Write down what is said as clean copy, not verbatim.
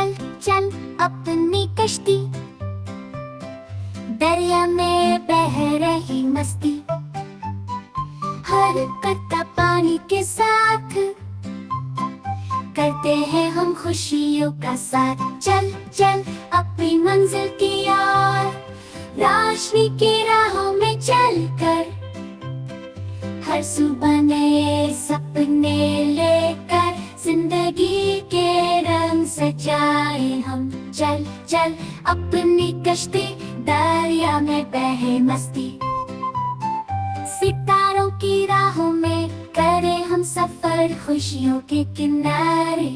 चल चल अपनी कश्ती, दरिया में बह रही मस्ती, हर कतरा पानी के साथ करते हैं हम खुशियों का साथ। चल चल अपनी मंजिल की ओर, रोशनी की राहों में चलकर, हर सुबह नए सपने लेकर, जिंदगी के रंग सजाए हम। चल चल अपनी कश्ती, दरिया में बहे मस्ती, सितारों की राहों में करें हम सफर खुशियों के किनारे।